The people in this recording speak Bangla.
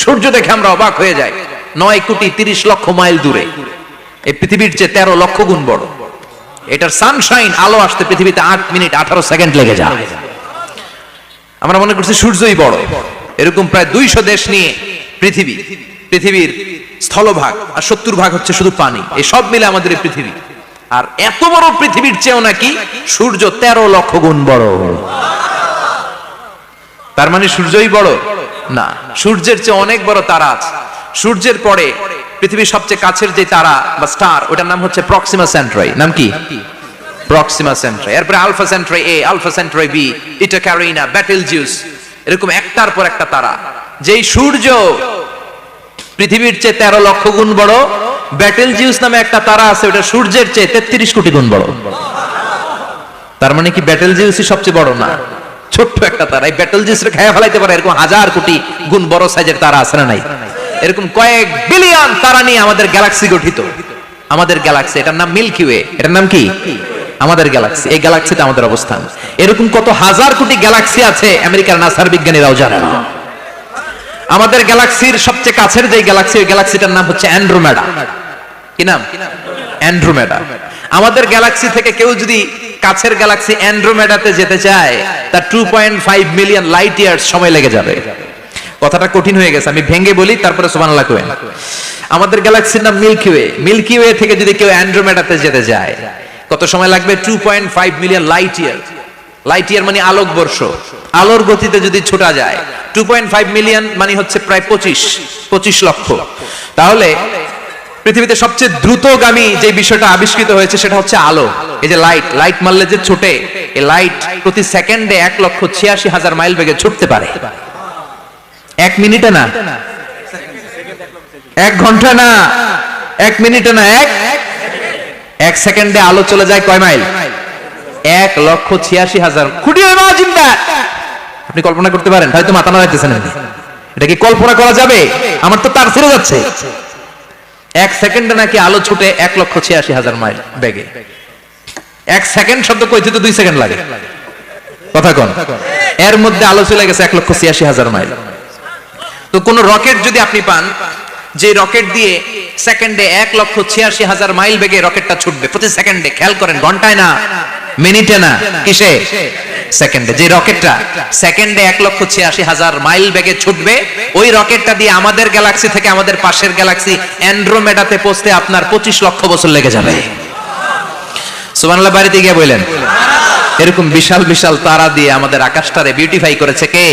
সূর্য দেখে আমরা অবাক হয়ে যাই। 9,30,00,000 মাইল দূরে, এই পৃথিবীর চেয়ে 13 লক্ষ গুণ বড়। এটার সানশাইন, আলো আসতে পৃথিবীতে 8 মিনিট 18 সেকেন্ড লেগে যায়। আমরা মনে করছি সূর্যই বড়। এরকম প্রায় 200 দেশ নিয়ে পৃথিবীর স্থলভাগ, আর 70% হচ্ছে শুধু পানি। এই সব মিলে আমাদের এই পৃথিবী। আর এত বড় পৃথিবীর চেয়েও নাকি সূর্য 13 লক্ষ গুণ বড়। তার মানে সূর্যই বড় না, সূর্যের চেয়ে অনেক বড় তারা আছে। সূর্যের পরে পৃথিবীর সবচেয়ে কাছের যে তারা বা স্টার, ওটার নাম হচ্ছে প্রক্সিমা সেন্ট্রাই। নাম কি? প্রক্সিমা সেন্ট্রাই। এরপরে আলফা সেন্ট্রাই এ, আলফা সেন্ট্রাই বি, ইটা ক্যারিনা, বেটেলজিউস, এরকম একটার পর একটা তারা। যেই সূর্য পৃথিবীর চেয়ে 13 লক্ষ গুণ বড়, বেটেলজিউস নামে একটা তারা আছে, ওটা সূর্যের চেয়ে 33 কোটি গুণ বড়। তার মানে কি বেটেলজিউসই সবচেয়ে বড় না? ছোট্ট একটা তারা। এই বেটেলজিউসকে খেয়ে ফেলাইতে পারে এরকম 1000 কোটি গুণ বড় সাইজের তারা আছে না নাই? এরকম কয়েক বিলিয়ন তারা নিয়ে আমাদের গ্যালাক্সি গঠিত। আমাদের গ্যালাক্সি, এটার নাম মিল্কি ওয়ে। এটার নাম কি? আমাদের গ্যালাক্সি। এই গ্যালাক্সিতে আমাদের অবস্থান। এরকম কত হাজার কোটি গ্যালাক্সি আছে আমেরিকার নাসার বিজ্ঞানীরাও জানে না। আমাদের গ্যালাক্সির সবচেয়ে কাছের যে গ্যালাক্সি, ওই গ্যালাক্সিটার নাম হচ্ছে অ্যান্ড্রোমেডা। কি নাম? অ্যান্ড্রোমেডা। আমাদের গ্যালাক্সি থেকে কেউ যদি কাছের গ্যালাক্সি অ্যান্ড্রোমেডাতে যেতে চায়, তার 2.5 মিলিয়ন লাইট ইয়ার্স সময় লেগে যাবে। কথাটা কঠিন হয়ে গেছে, আমি ভেঙে বলি, তারপরে সুবহানাল্লাহ কইবেন। আমাদের গ্যালাক্সির নাম মিল্কি ওয়ে। মিল্কি ওয়ে থেকে যদি কেউ অ্যান্ড্রোমেডাতে যেতে যায়, কত সময় লাগবে? 2.5 million light year. Light year মানে আলোকবর্ষ। আলোর গতিতে যদি ছোটা যায়, 2.5 মিলিয়ন মানে হচ্ছে প্রায় 25 লক্ষ। তাহলে পৃথিবীতে সবচেয়ে দ্রুতগামী যে বিষয়টা আবিষ্কৃত হয়েছে সেটা হচ্ছে আলো। এই যে লাইট মারলে যে ছোটে, এই লাইট প্রতি সেকেন্ডে 1,86,000 মাইল বেগে ছুটতে পারে। 1 মিনিটে না, 1 ঘন্টা না, 1 মিনিটে না, 1 সেকেন্ডে আলো চলে যায় কয় মাইল? 1,86,000। খুঁটি হয় মাজিমটা। আপনি কল্পনা করতে পারেন? হয়তো মাথা নাড়াইতেছেন। এটা কি কল্পনা করা যাবে? আমার তো তার ছেড়ে যাচ্ছে। 1 সেকেন্ডে নাকি আলো ছুটে 1,86,000 মাইল বেগে। 1 সেকেন্ড শব্দ কইতে তো 2 সেকেন্ড লাগে। কথা কোন? এর মধ্যে আলো চলে গেছে 1,86,000 মাইল। তো কোন রকেট যদি আপনি পান, যে রকেট দিয়ে সেকেন্ডে 1,86,000 মাইল বেগে রকেটটা ছুটবে প্রতি সেকেন্ডে, খেয়াল করেন, ঘন্টায় না, মিনিটে না, কিসে? সেকেন্ডে। যে রকেটটা সেকেন্ডে 1,86,000 মাইল বেগে ছুটবে, ওই রকেটটা দিয়ে আমাদের গ্যালাক্সি থেকে আমাদের পাশের গ্যালাক্সি অ্যান্ড্রোমেডাতে পৌঁছতে আপনার 25 লক্ষ বছর লেগে যাবে। সুবহানাল্লাহ বাড়িতে গিয়ে বললেন। এরকম বিশাল বিশাল তারা দিয়ে আমাদের আকাশটারে বিউটিফাই করেছে কে?